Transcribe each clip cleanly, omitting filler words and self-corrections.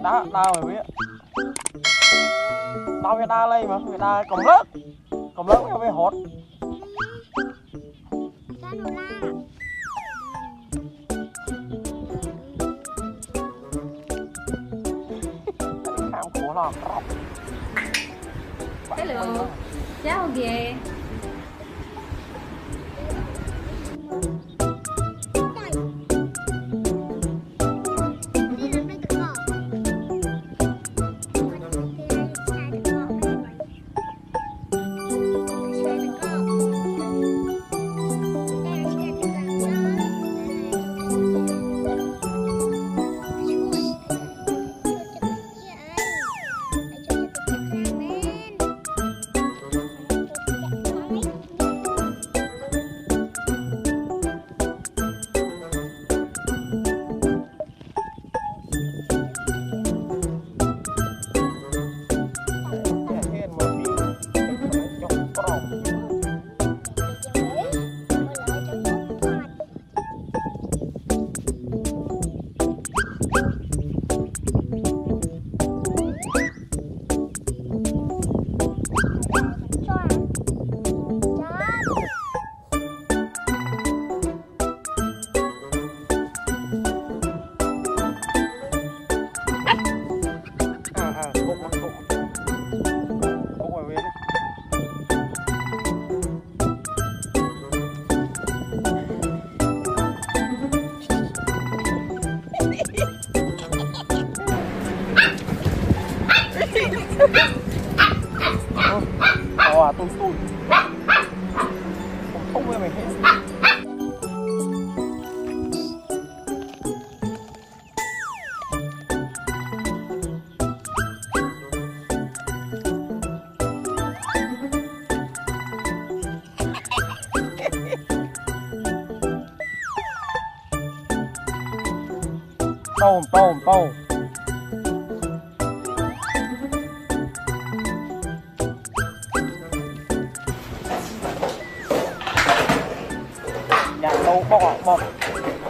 Đá đá rồi biết. Đá cái đá lên mà, cái đá cổng lớp theo về hốt. Khám của nó. Hello, ciao ghê. À, tôi không với mày hết. Tôm bò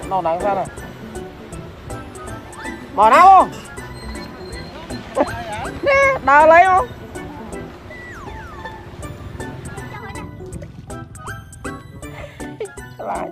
nó nắng ra này, bỏ nào không đào lấy không lại.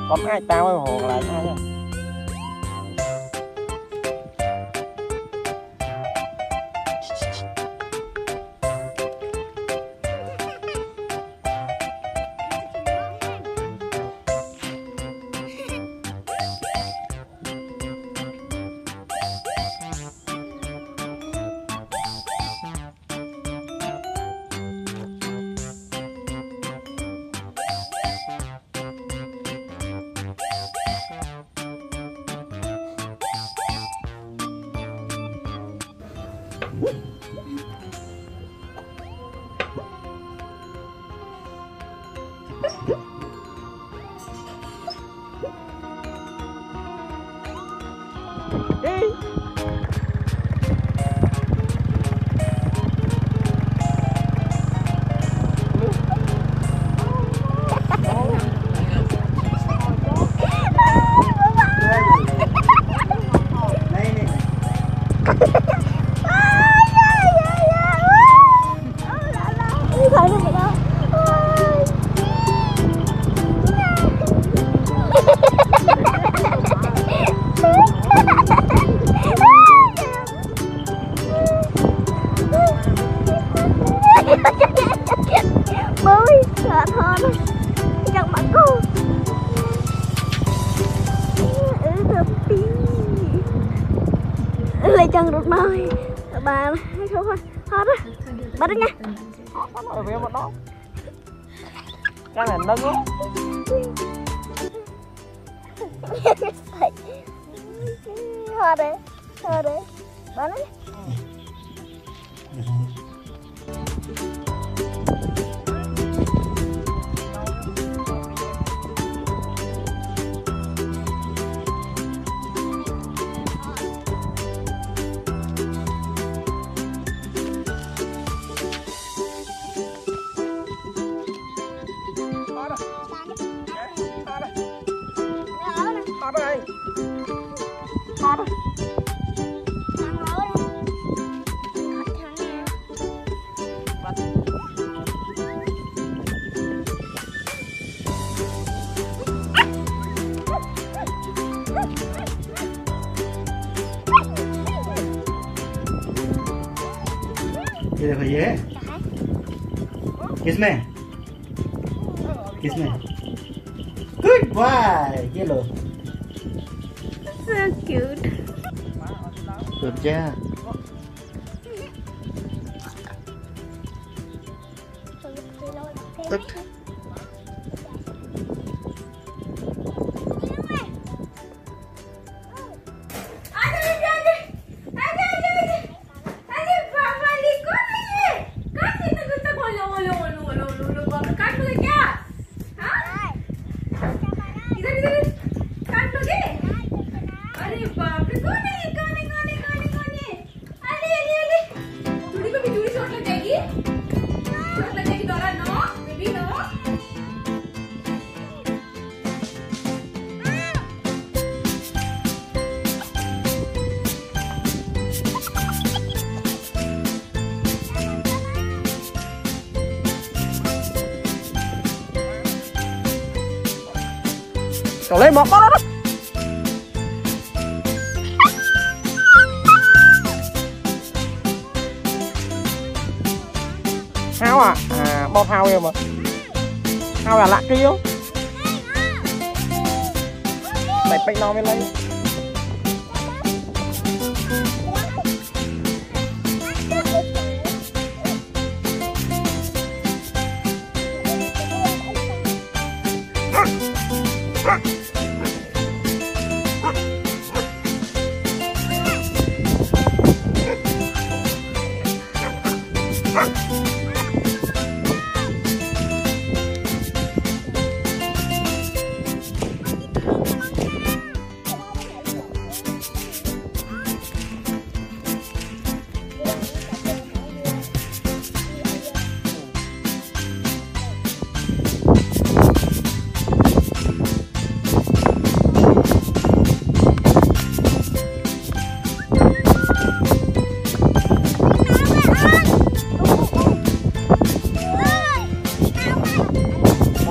Có ai tao ở hồ lại sao nha. bà thôi thôi đó bắt đi nha. Bắt rồi về một đó. Cái này nâng lắm. Thôi đấy bắt đi. Hot đây. Hot. ये देखो ये किसमें किसमें good boy ये लो So cute. good job tức Cậu lấy một đó đó. Hao à? À, bom hao em mà. Hao là lạ kia không? Đẩy bệnh nó mới lấy.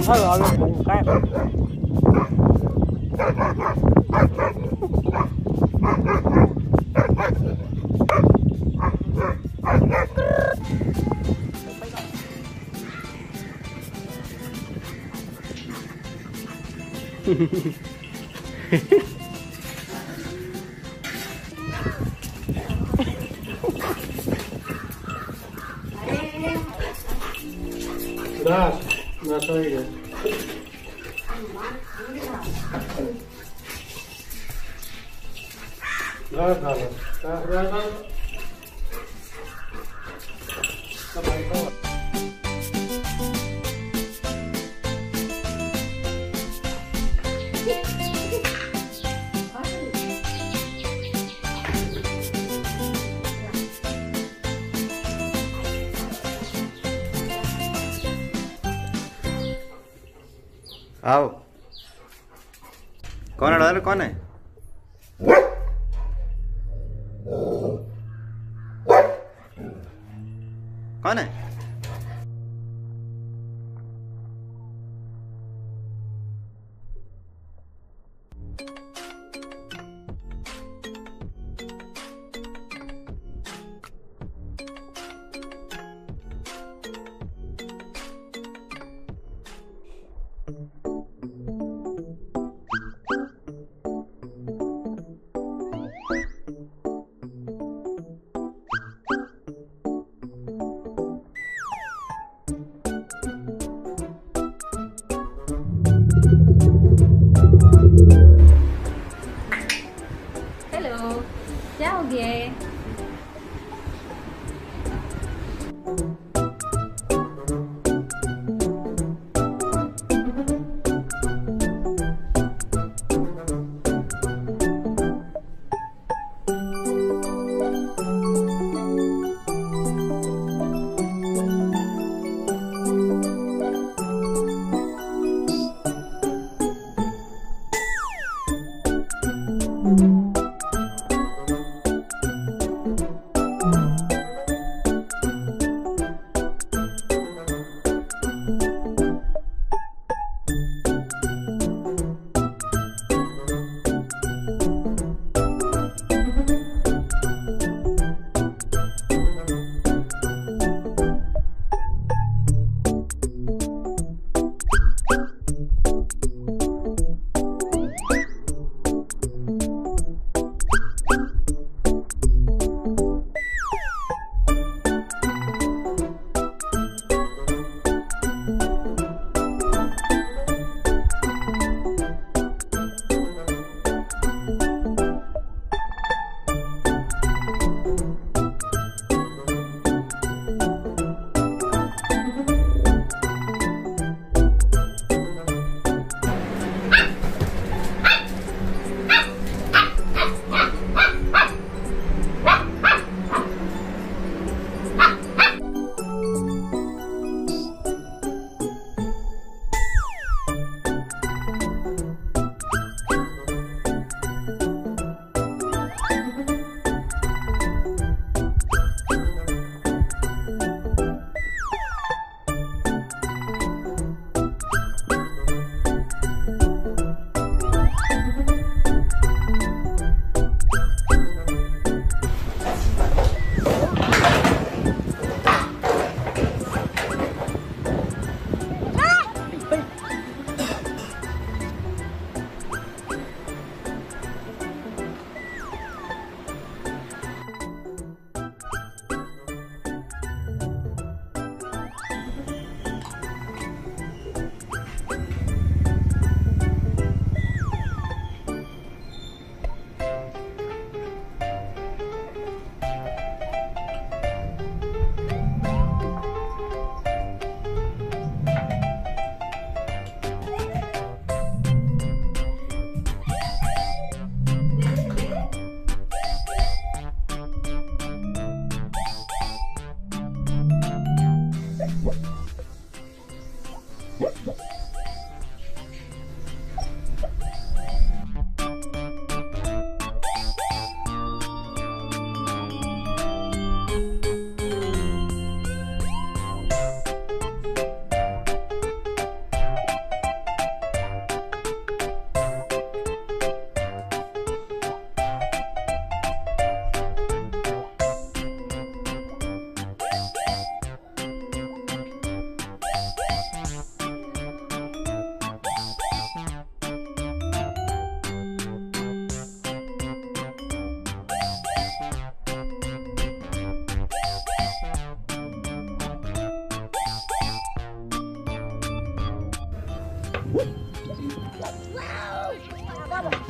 Thôi rồi cùng cái đó nó thôi rồi đó đó आओ कौन है डॉलर कौन है कौन है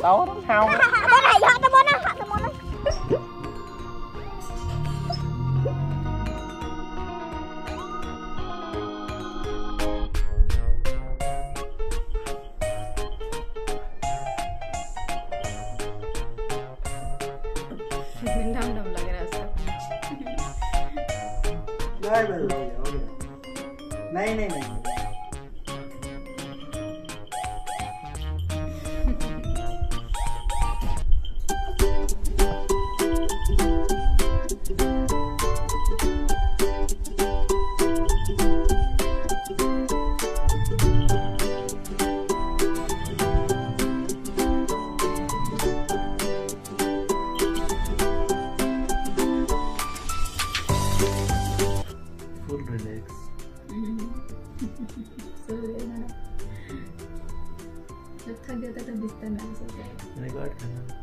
đâu nó hao Bữa này hot tao món đó. डम डम लग रहा है उसका नहीं नहीं नहीं full relax सो लेना जब थक जाता तो बिस्तर में सो जाए रिकॉर्ड करना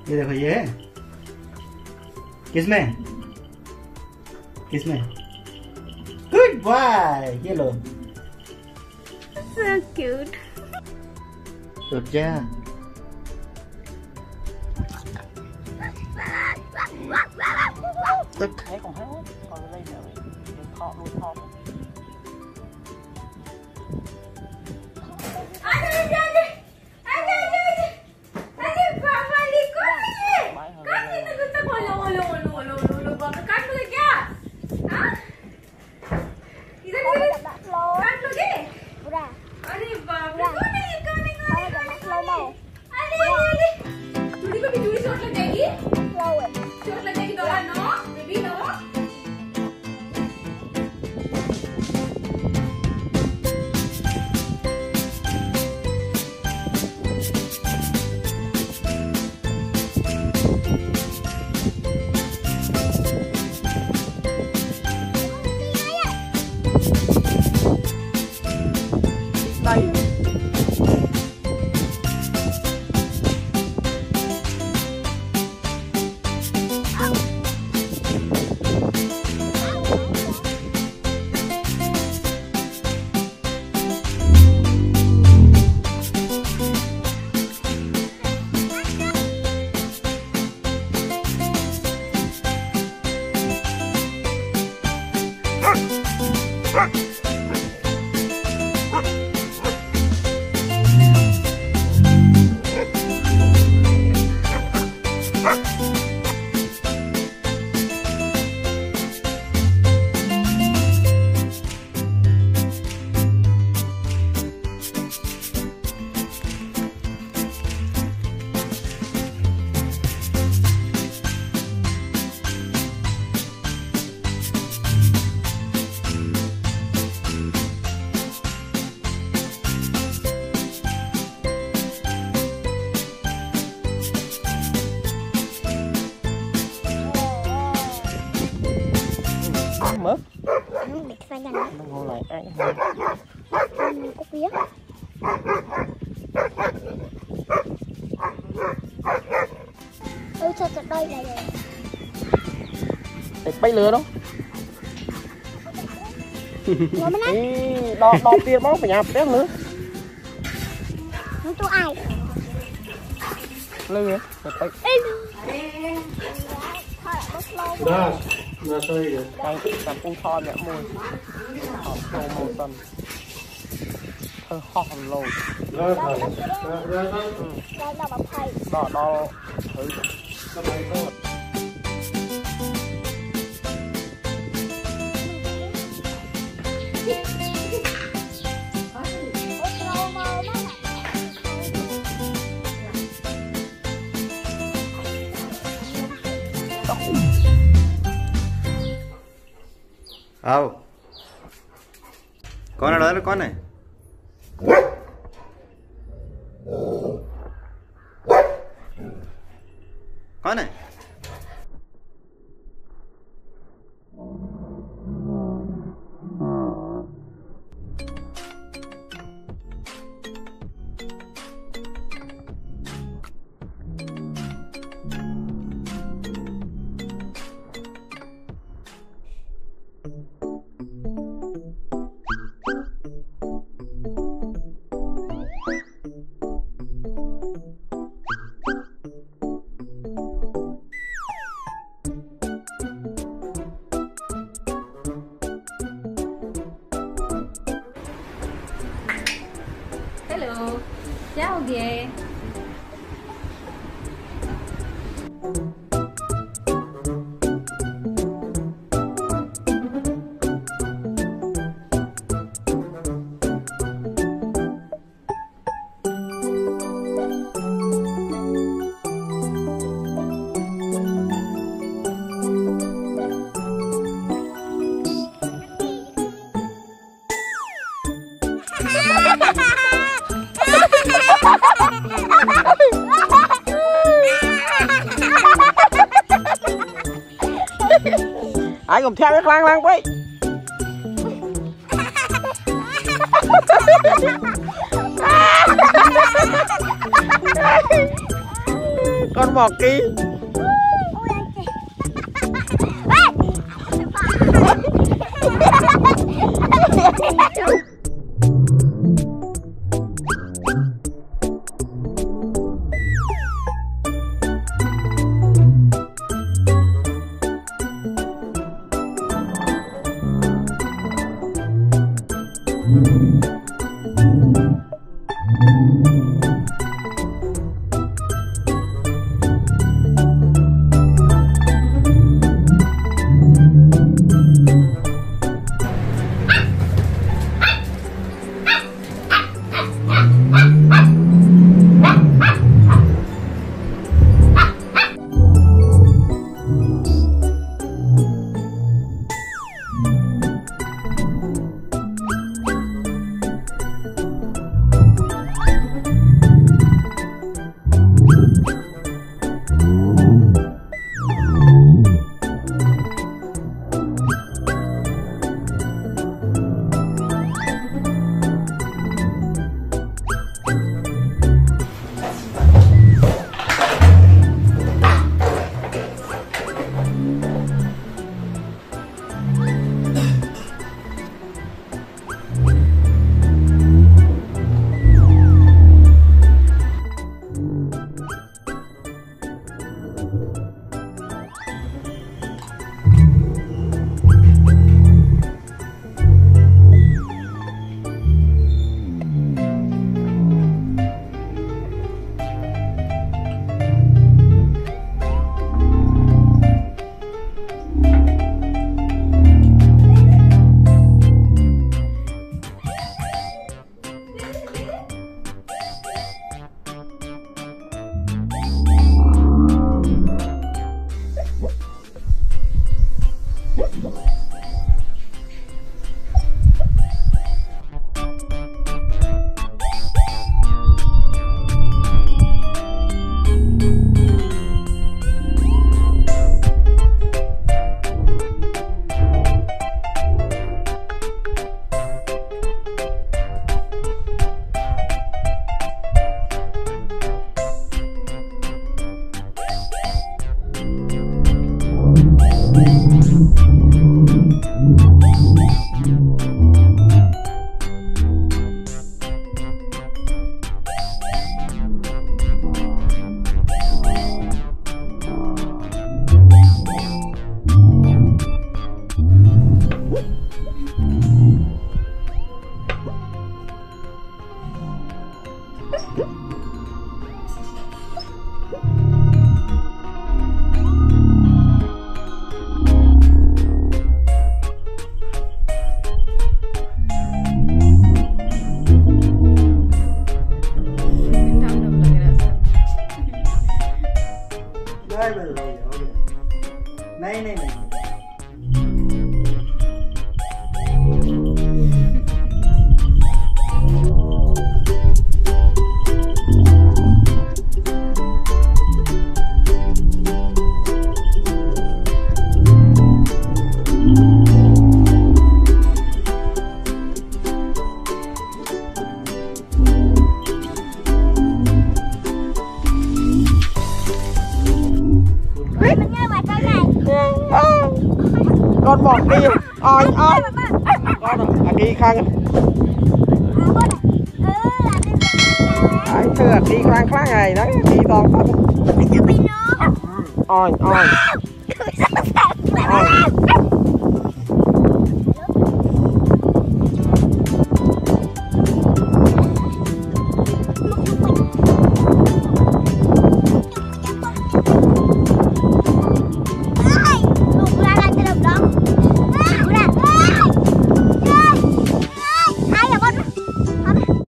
ये देखो ये किसमें किसमें गुड बॉय ये लो So cute. रुक जा thấy còn hết còn cái đây nữa thọ luôn thọ đây mất Bị phai nhanh lắm. đồng hồ lại ai Có phía. Sao tụi đây này rồi. để bay lừa đâu Ngồi bên đây. Ý, đo tiền máu phải nhà bé lừa Nó tôi ai? lừa để bay nó sôi được đây làm phu thon nhẹ môi hòm sô màu xanh thơ hòm lồi Đây là bọc thầy. đo thử आओ कौन है डॉलर कौन है कौन है हेलो, क्या हो गया है? Ai cùng theo cái khoang lang quay. Con bò kia. bỏ đi oi oi con đi khăn anh thưa đi khăn khăn này đấy đi toàn phân oi oi oi